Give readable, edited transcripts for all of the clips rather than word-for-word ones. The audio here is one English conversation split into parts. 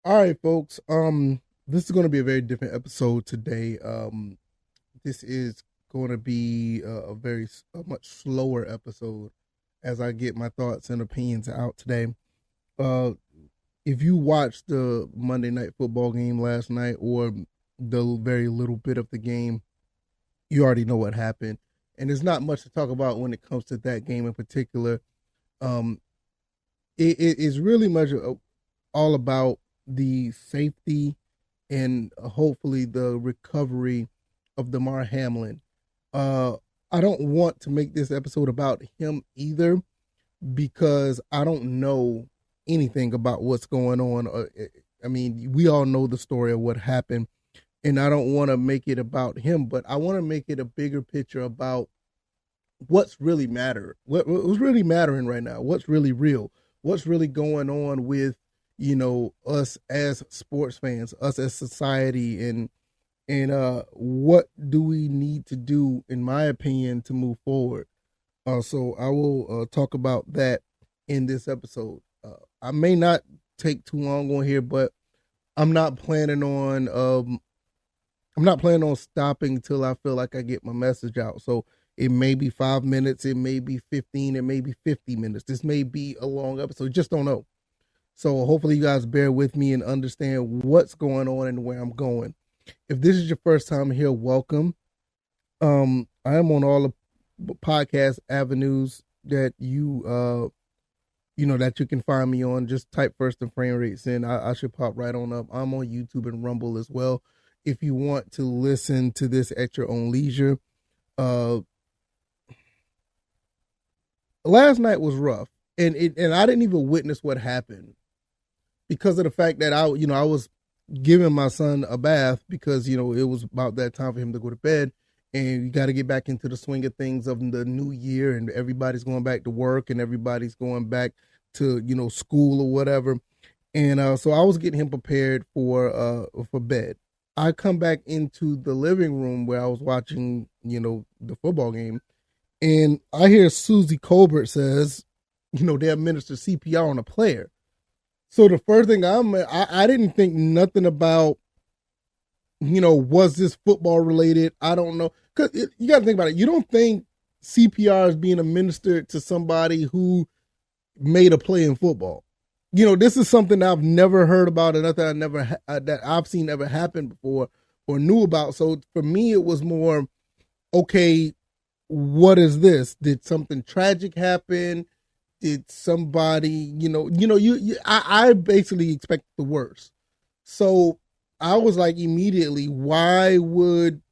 All right, folks. This is going to be a very different episode today. This is going to be a much slower episode as I get my thoughts and opinions out today. Uh, if you watched the Monday Night Football game last night or the very little bit of the game, you already know what happened, and there's not much to talk about when it comes to that game in particular. Um, it is really much all about the safety and hopefully the recovery of Damar Hamlin. Uh, I don't want to make this episode about him either because I don't know anything about what's going on. I mean, we all know the story of what happened, and I don't want to make it about him, but I want to make it a bigger picture about what's really mattering right now, what's really real, what's really going on with us as sports fans, us as society, and what do we need to do, in my opinion, to move forward. So I will talk about that in this episode. I may not take too long on here, but I'm not planning on I'm not planning on stopping till I feel like I get my message out. So it may be 5 minutes, it may be 15, it may be 50 minutes. This may be a long episode. Just don't know. So hopefully you guys bear with me and understand what's going on and where I'm going. If this is your first time here, welcome. I am on all the podcast avenues that that you can find me on. Just type First and Frame Rates in. I should pop right on up. I'm on YouTube and Rumble as well. If you want to listen to this at your own leisure. Uh Last night was rough. And I didn't even witness what happened because of the fact that I was giving my son a bath because it was about that time for him to go to bed, and you got to get back into the swing of things of the new year, and everybody's going back to work and everybody's going back to school or whatever. And so I was getting him prepared for bed. I come back into the living room where I was watching the football game, and I hear Susie Colbert says they administer CPR on a player. So the first thing I didn't think nothing about, was this football related? I don't know. Because you got to think about it. You don't think CPR is being administered to somebody who made a play in football. This is something I've never heard about and nothing that I've seen ever happen before or knew about. So for me, it was more, okay, what is this? Did something tragic happen? Did somebody, I basically expect the worst. So I was like, immediately, why would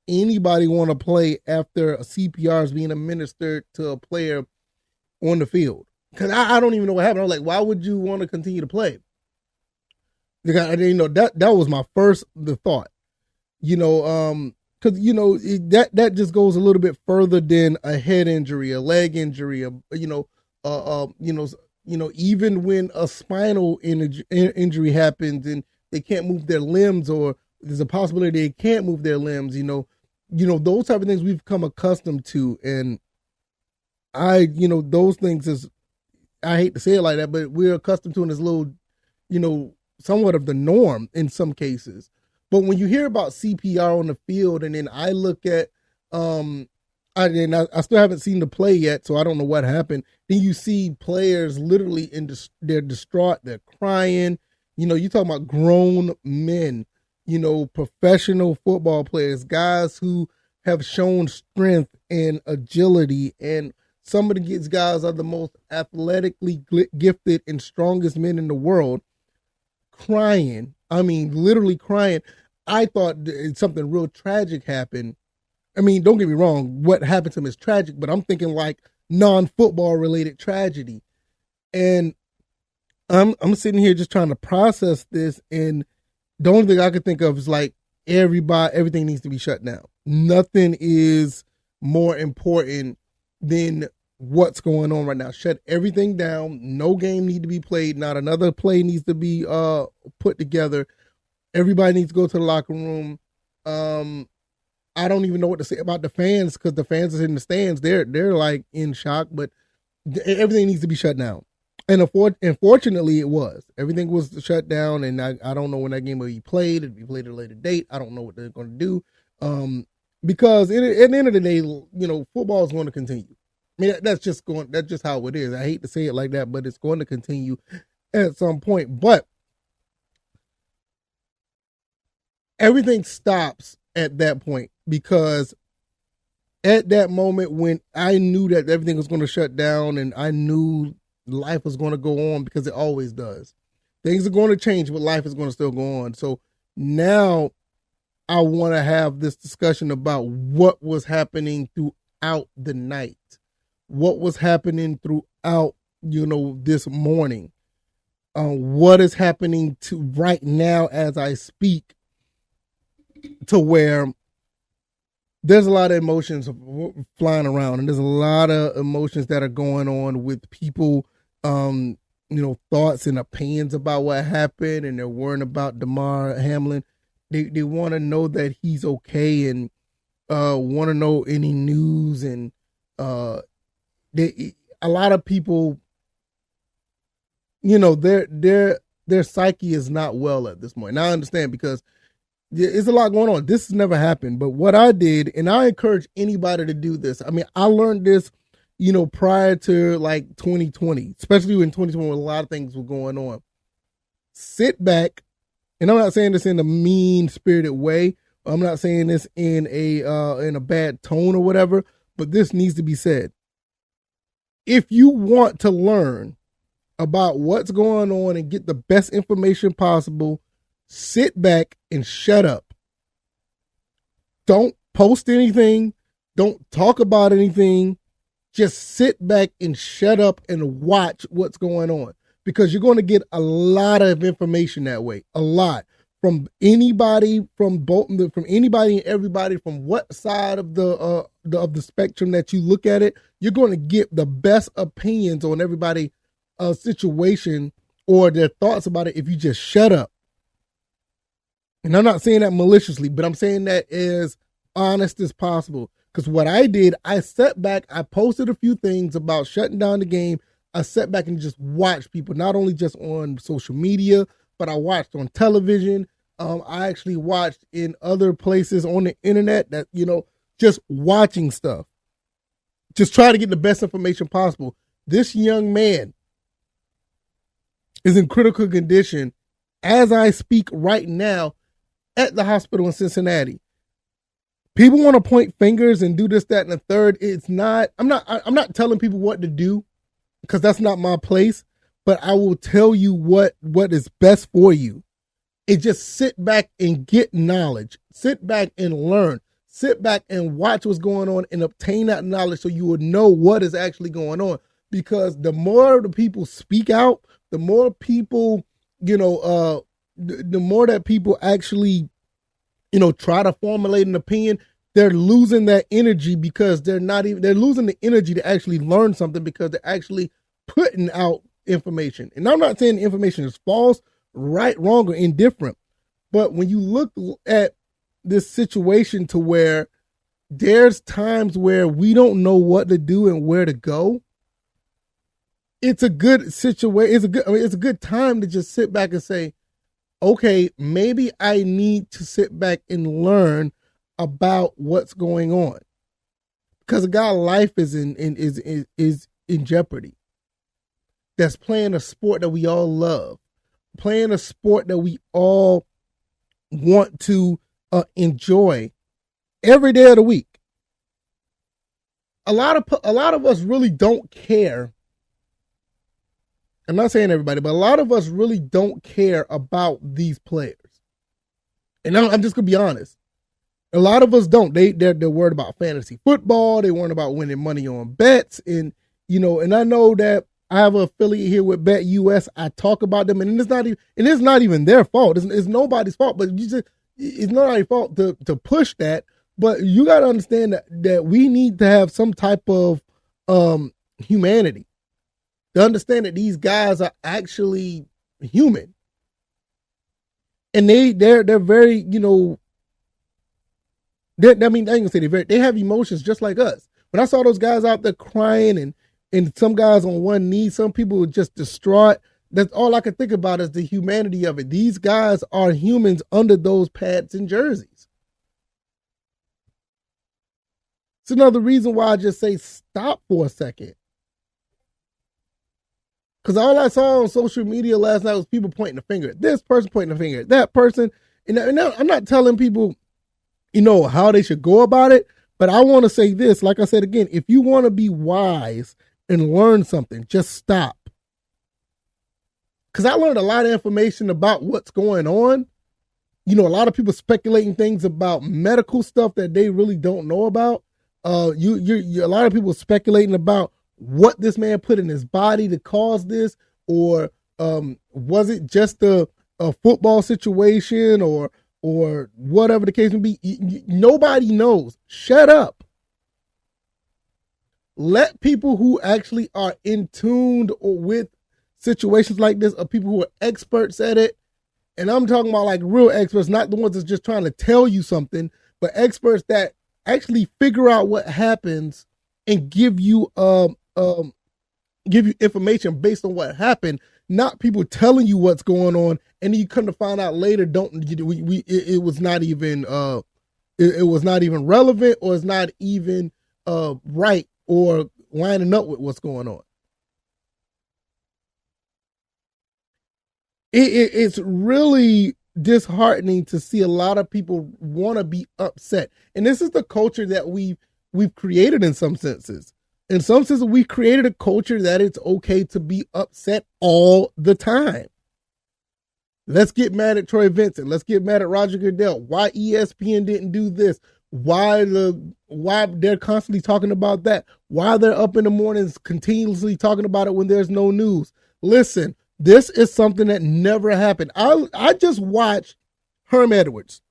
anybody want to play after a CPR is being administered to a player on the field? Because I don't even know what happened. I was like, why would you want to continue to play? Because, that was my first the thought. Because that just goes a little bit further than a head injury, a leg injury, uh, uh, you know, even when a spinal injury happens and they can't move their limbs, or there's a possibility they can't move their limbs, those type of things we've come accustomed to, and those things is, I hate to say it like that, but we're accustomed to in this little, somewhat of the norm in some cases. But when you hear about CPR on the field, and then I look at, I still haven't seen the play yet, so I don't know what happened. Then you see players literally they're distraught, they're crying. You talking about grown men, professional football players, guys who have shown strength and agility, and some of these guys are the most athletically gifted and strongest men in the world, crying. I mean, literally crying. I thought something real tragic happened. I mean, don't get me wrong, what happened to him is tragic, but I'm thinking like non-football related tragedy. And I'm sitting here just trying to process this, and the only thing I could think of is like, everything needs to be shut down. Nothing is more important than what's going on right now. Shut everything down. No game need to be played. Not another play needs to be put together. Everybody needs to go to the locker room. I don't even know what to say about the fans, because the fans is in the stands. They're like in shock, but everything needs to be shut down. And unfortunately, it was. Everything was shut down, and I don't know when that game will be played. If we played at a later date, I don't know what they're going to do. Because at the end of the day, football is going to continue. I mean, that's just how it is. I hate to say it like that, but it's going to continue at some point. But everything stops at that point, because at that moment when I knew that everything was going to shut down and I knew life was going to go on, because it always does. Things are going to change, but life is going to still go on. So now I want to have this discussion about what was happening throughout the night, what was happening throughout, this morning, what is happening to right now as I speak, to where there's a lot of emotions flying around, and there's a lot of emotions that are going on with people, thoughts and opinions about what happened, and they're worrying about Damar Hamlin. They want to know that he's okay, and want to know any news, and a lot of people, their psyche is not well at this point. Now I understand, because it's a lot going on. This has never happened. But what I did, and I encourage anybody to do this. I mean, I learned this, prior to like 2020, especially in 2020 when a lot of things were going on. Sit back, and I'm not saying this in a mean-spirited way. I'm not saying this in a bad tone or whatever, but this needs to be said. If you want to learn about what's going on and get the best information possible, sit back and shut up. Don't post anything. Don't talk about anything. Just sit back and shut up and watch what's going on, because you're going to get a lot of information that way. A lot from anybody, from anybody and everybody, from what side of the spectrum that you look at it. You're going to get the best opinions on everybody's situation or their thoughts about it if you just shut up. And I'm not saying that maliciously, but I'm saying that as honest as possible. Because what I did, I sat back, I posted a few things about shutting down the game. I sat back and just watched people, not only just on social media, but I watched on television. I actually watched in other places on the internet, that, just watching stuff. Just try to get the best information possible. This young man is in critical condition as I speak right now at the hospital in Cincinnati. People want to point fingers and do this, that, and the third. It's not, I'm not telling people what to do, because that's not my place, but I will tell you what is best for you. It's just sit back and get knowledge. Sit back and learn. Sit back and watch what's going on and obtain that knowledge, so you will know what is actually going on. Because the more the people speak out, the more people, the more that people actually, try to formulate an opinion, they're losing that energy, because they're losing the energy to actually learn something, because they're actually putting out information. And I'm not saying the information is false, right, wrong, or indifferent. But when you look at this situation to where there's times where we don't know what to do and where to go, it's a good situation. It's a good time to just sit back and say, okay, maybe I need to sit back and learn about what's going on, because a guy's life is in jeopardy. That's playing a sport that we all love, playing a sport that we all want to enjoy every day of the week. A lot of us really don't care. I'm not saying everybody, but a lot of us really don't care about these players. And I'm just gonna be honest. A lot of us don't. They're worried about fantasy football. They're worried about winning money on bets, and and I know that I have an affiliate here with Bet US. I talk about them, and it's not even their fault. It's nobody's fault, but it's not our fault to push that. But you got to understand that we need to have some type of humanity to understand that these guys are actually human, and they're very, I ain't gonna say they have emotions just like us. When I saw those guys out there crying and and some guys on one knee. Some people were just distraught. That's all I could think about is the humanity of it. These guys are humans under those pads and jerseys. It's another reason why I just say stop for a second. Because all I saw on social media last night was people pointing the finger at this person, pointing the finger at that person. And I'm not telling people, how they should go about it. But I want to say this, like I said again, if you want to be wise and learn something, just stop. Because I learned a lot of information about what's going on. A lot of people speculating things about medical stuff that they really don't know about. A lot of people speculating about what this man put in his body to cause this, or was it just a football situation, or whatever the case may be. Nobody knows. Shut up. Let people who actually are in tune or with situations like this, or people who are experts at it, and I'm talking about like real experts, not the ones that's just trying to tell you something, but experts that actually figure out what happens and give you information based on what happened, not people telling you what's going on, and then you come to find out later it was not even it was not even relevant, or it's not even right or lining up with what's going on. It's really disheartening to see a lot of people want to be upset, and this is the culture that we've created in some senses. In some senses, we created a culture that it's okay to be upset all the time. Let's get mad at Troy Vincent. Let's get mad at Roger Goodell. Why ESPN didn't do this? Why they're constantly talking about that? Why they're up in the mornings continuously talking about it when there's no news? Listen, this is something that never happened. I just watched Herm Edwards,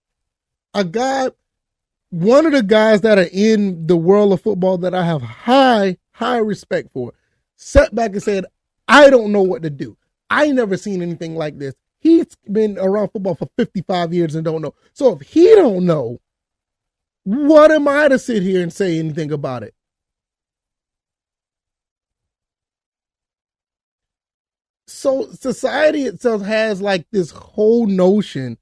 one of the guys that are in the world of football that I have high respect for, sat back and said, I don't know what to do. I ain't never seen anything like this. He's been around football for 55 years and don't know. So if he don't know, what am I to sit here and say anything about it? So society itself has like this whole notion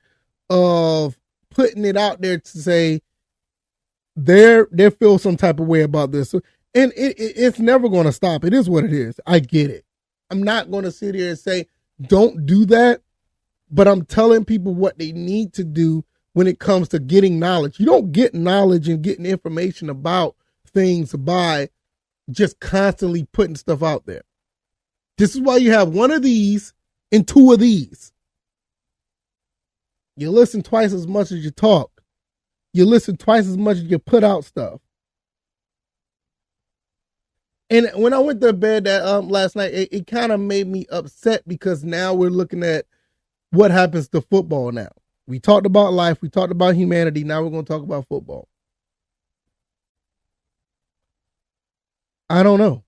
of putting it out there to say they feel some type of way about this. And it's never going to stop. It is what it is. I get it. I'm not going to sit here and say, don't do that. But I'm telling people what they need to do when it comes to getting knowledge. You don't get knowledge and getting information about things by just constantly putting stuff out there. This is why you have one of these and two of these. You listen twice as much as you talk. You listen twice as much as you put out stuff. And when I went to bed last night, it kind of made me upset because now we're looking at what happens to football now. We talked about life. We talked about humanity. Now we're going to talk about football. I don't know.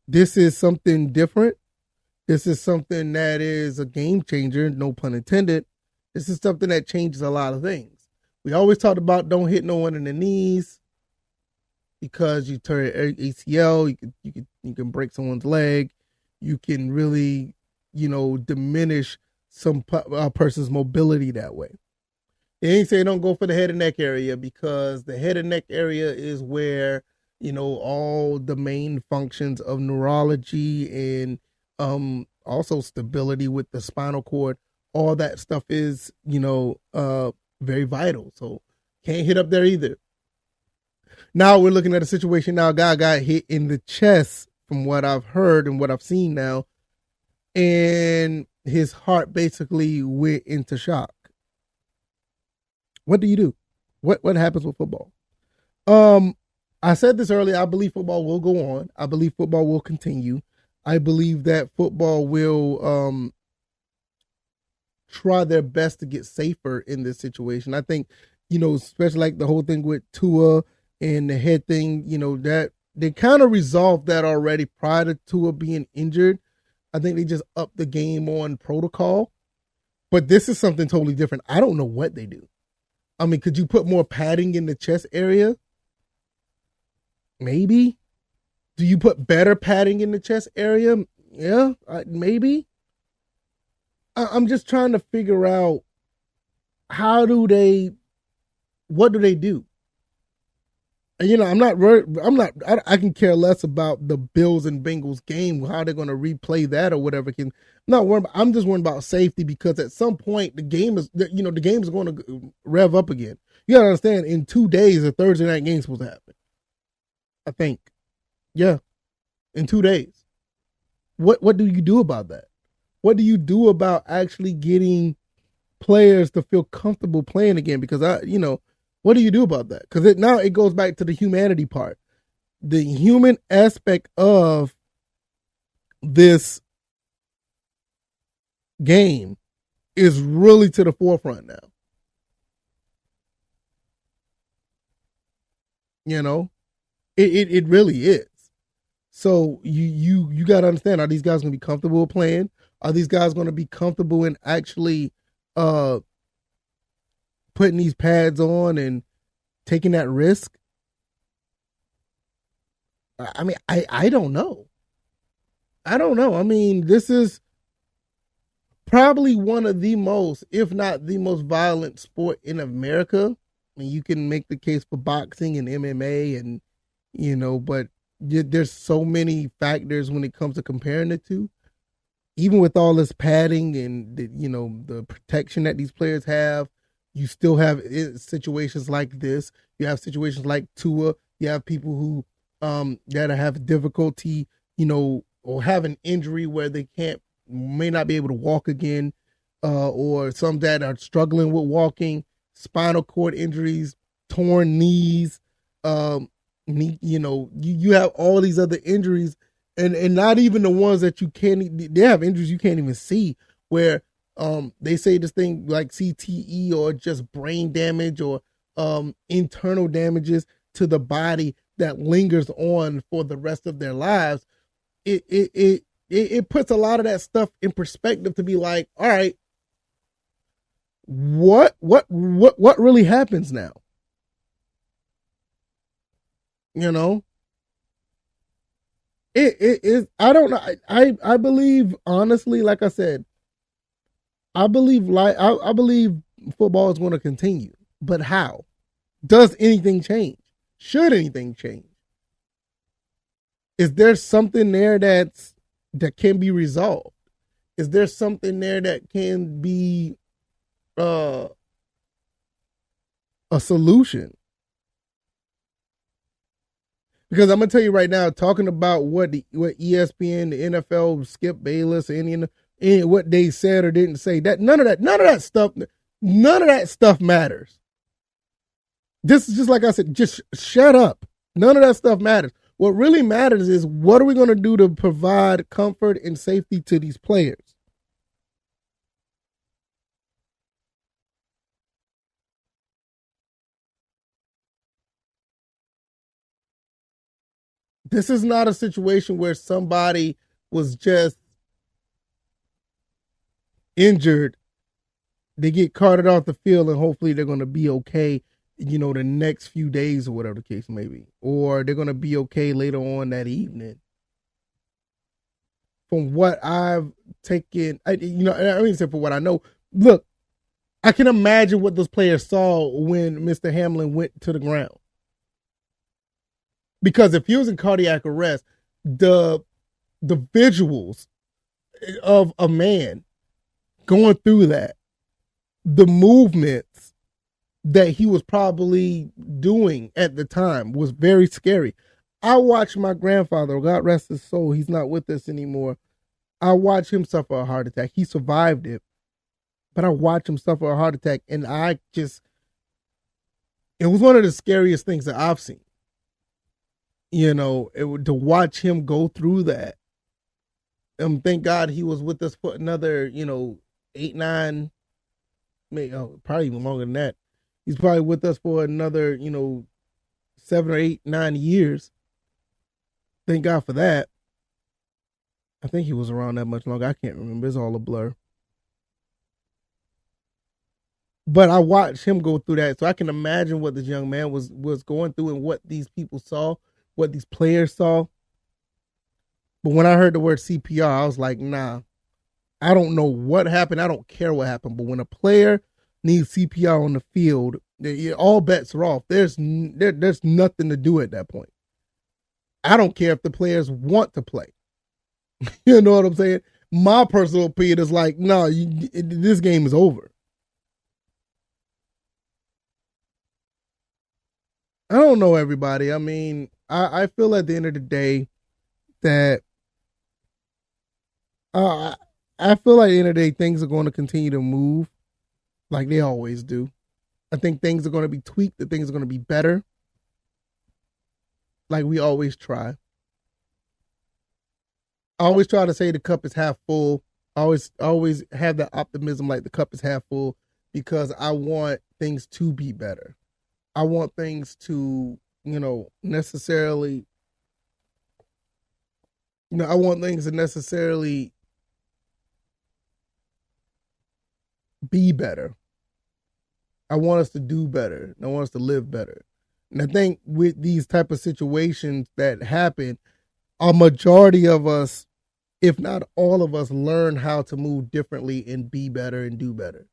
This is something different. This is something that is a game changer, no pun intended. This is something that changes a lot of things. We always talked about don't hit no one in the knees because you turn ACL, you can break someone's leg. You can really, diminish some person's mobility that way. They ain't saying don't go for the head and neck area because the head and neck area is where, all the main functions of neurology and also stability with the spinal cord, all that stuff is, very vital. So can't hit up there either. Now we're looking at a situation now, a guy got hit in the chest from what I've heard and what I've seen now. And his heart basically went into shock. What do you do? What happens with football? I said this earlier. I believe football will go on. I believe football will continue. I believe that football will try their best to get safer in this situation. I think, especially like the whole thing with Tua and the head thing, that they kind of resolved that already prior to Tua being injured. I think they just upped the game on protocol. But this is something totally different. I don't know what they do. I mean, could you put more padding in the chest area? Maybe. Do you put better padding in the chest area? Yeah, maybe. I'm just trying to figure out how do they, what do they do? And, I'm not worried. I can care less about the Bills and Bengals game, how they're going to replay that or whatever. I'm not worried. I'm just worried about safety because at some point the game is, the game is going to rev up again. You got to understand, in 2 days, a Thursday night game is supposed to happen. I think. Yeah, in 2 days. What do you do about that? What do you do about actually getting players to feel comfortable playing again? Because what do you do about that? Because now it goes back to the humanity part, the human aspect of this game is really to the forefront now. It really is. So you got to understand: are these guys going to be comfortable playing? Are these guys going to be comfortable in actually uh putting these pads on and taking that risk? I mean, I don't know. I don't know. I mean, this is probably one of the most, if not the most violent sport in America. I mean, you can make the case for boxing and MMA and, but there's so many factors when it comes to comparing the two. Even with all this padding and the protection that these players have, you still have situations like this. You have situations like Tua. You have people who that have difficulty, or have an injury where they may not be able to walk again, or some that are struggling with walking, spinal cord injuries, torn knees, you have all these other injuries, and not even the ones that you can't. They have injuries you can't even see, where they say this thing like CTE or just brain damage or internal damages to the body that lingers on for the rest of their lives. It puts a lot of that stuff in perspective to be like, all right, what really happens now? You know, it is. I don't know. I believe honestly, like I said, I believe football is going to continue, but how? Does anything change? Should anything change? Is there something there that can be resolved? Is there something there that can be uh, a solution? Because I'm gonna tell you right now, talking about what ESPN, the NFL, Skip Bayless, and what they said or didn't say, that none of that stuff matters. This is just like I said, just shut up. None of that stuff matters. What really matters is what are we going to do to provide comfort and safety to these players? This is not a situation where somebody was just injured. They get carted off the field and hopefully they're going to be okay, the next few days or whatever the case may be. Or they're going to be okay later on that evening. From what I've taken, I mean, for what I know, look, I can imagine what those players saw when Mr. Hamlin went to the ground. Because if he was in cardiac arrest, the visuals of a man going through that, the movements that he was probably doing at the time was very scary. I watched my grandfather, God rest his soul, he's not with us anymore. I watched him suffer a heart attack. He survived it, but I watched him suffer a heart attack, and it was one of the scariest things that I've seen. To watch him go through that. Thank God he was with us for another, 8, 9, maybe probably even longer than that. He's probably with us for another, 7 or 8, 9 years. Thank God for that. I think he was around that much longer. I can't remember. It's all a blur. But I watched him go through that, so I can imagine what this young man was going through and what these people saw, what these players saw. But when I heard the word CPR, I was like, nah, I don't know what happened. I don't care what happened. But when a player needs CPR on the field, all bets are off. There's nothing to do at that point. I don't care if the players want to play. You know what I'm saying? My personal opinion is like, no, this game is over. I don't know, everybody. I mean, I feel at the end of the day that uh, I feel like at the end of the day things are going to continue to move like they always do. I think things are going to be tweaked. That things are going to be better, like we always try. I always try to say the cup is half full. I always have that optimism like the cup is half full because I want things to be better. I want things to, necessarily, I want things to necessarily be better. I want us to do better. I want us to live better. And I think with these type of situations that happen, a majority of us, if not all of us, learn how to move differently and be better and do better.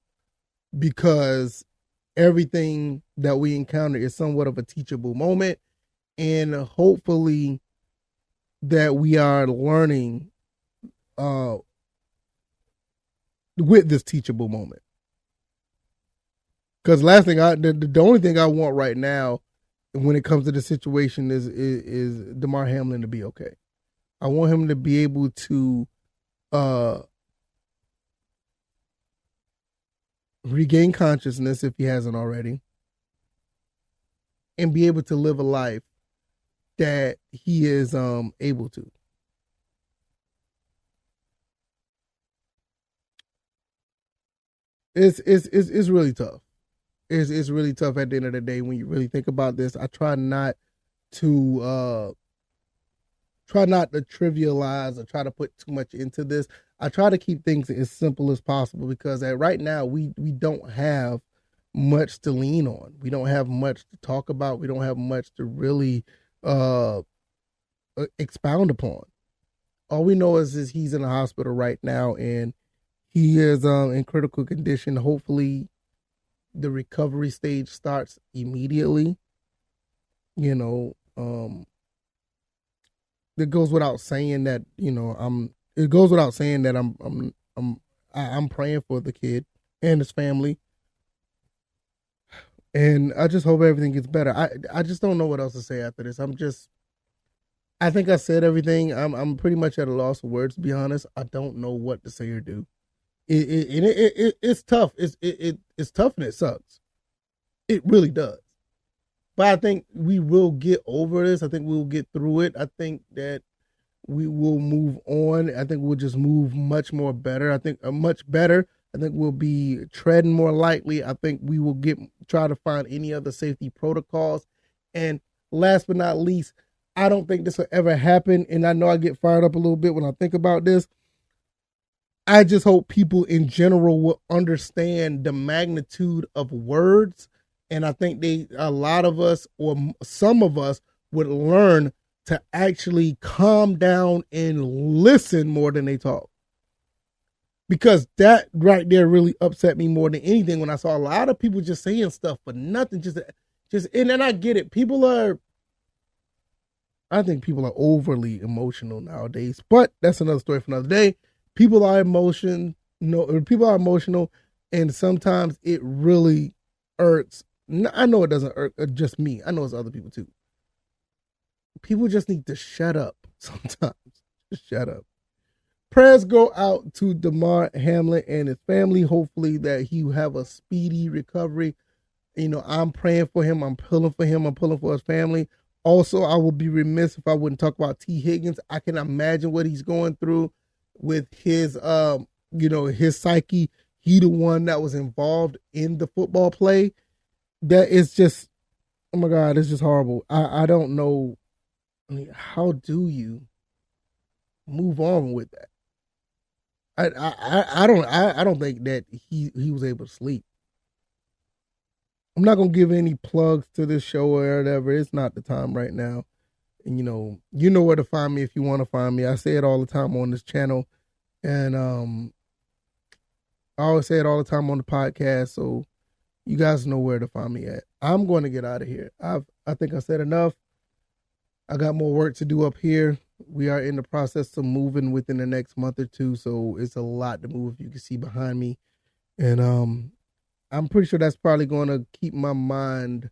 Because everything that we encounter is somewhat of a teachable moment. And hopefully that we are learning with this teachable moment. Because the only thing I want right now when it comes to the situation is Damar Hamlin to be okay. I want him to be able to regain consciousness if he hasn't already, and be able to live a life that he is able to. It's really tough. It's really tough at the end of the day when you really think about this. I to try not to trivialize or try to put too much into this. I try to keep things as simple as possible because right now we don't have much to lean on. We don't have much to talk about. We don't have much to really uh, expound upon. All we know is he's in the hospital right now and he is in critical condition. Hopefully, the recovery stage starts immediately. You know, it goes without saying that It goes without saying that I'm praying for the kid and his family, and I just hope everything gets better. I just don't know what else to say after this. I think I said everything. I'm pretty much at a loss of words to be honest. I don't know what to say or do. It's tough. It's tough and it sucks. It really does. But I think we will get over this. I think we'll get through it. I think that we will move on. I think we'll just move much more better. I think much better. I think we'll be treading more lightly. I think we will try to find any other safety protocols. And last but not least, I don't think this will ever happen. And I know I get fired up a little bit when I think about this. I just hope people in general will understand the magnitude of words. And I think a lot of us or some of us would learn to actually calm down and listen more than they talk. Because that right there really upset me more than anything when I saw a lot of people just saying stuff for nothing. And then I get it. I think people are overly emotional nowadays, but that's another story for another day. People are people are emotional, and sometimes it really irks. I know it doesn't irk just me. I know it's other people too. People just need to shut up sometimes. Just shut up. Prayers go out to Damar Hamlin and his family. Hopefully that he will have a speedy recovery. I'm praying for him. I'm pulling for him. I'm pulling for his family. Also, I would be remiss if I wouldn't talk about T. Higgins. I can imagine what he's going through with his, his psyche. He the one that was involved in the football play. That is just, oh my God, it's just horrible. I don't know. I mean, how do you move on with that? I don't think that he was able to sleep. I'm not gonna give any plugs to this show or whatever. It's not the time right now. And you know where to find me if you want to find me. I say it all the time on this channel, and I always say it all the time on the podcast. So you guys know where to find me at. I'm going to get out of here. I think I said enough. I got more work to do up here. We are in the process of moving within the next month or two, so it's a lot to move. You can see behind me, and I'm pretty sure that's probably going to keep my mind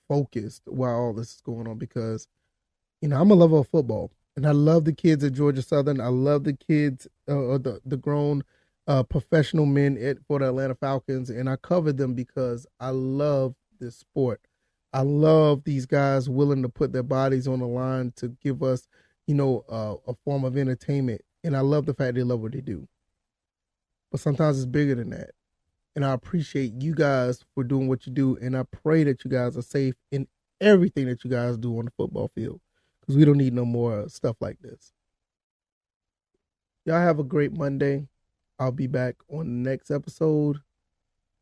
focused while all this is going on, because I'm a lover of football, and I love the kids at Georgia Southern. I love the kids, the grown professional men for the Atlanta Falcons, and I cover them because I love this sport. I love these guys willing to put their bodies on the line to give us, a form of entertainment, and I love the fact they love what they do. But sometimes it's bigger than that, and I appreciate you guys for doing what you do, and I pray that you guys are safe in everything that you guys do on the football field, because we don't need no more stuff like this. Y'all have a great Monday. I'll be back on the next episode.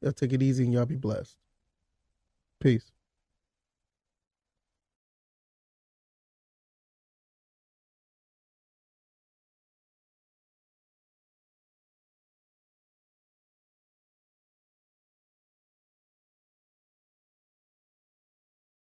Y'all take it easy and y'all be blessed. Peace.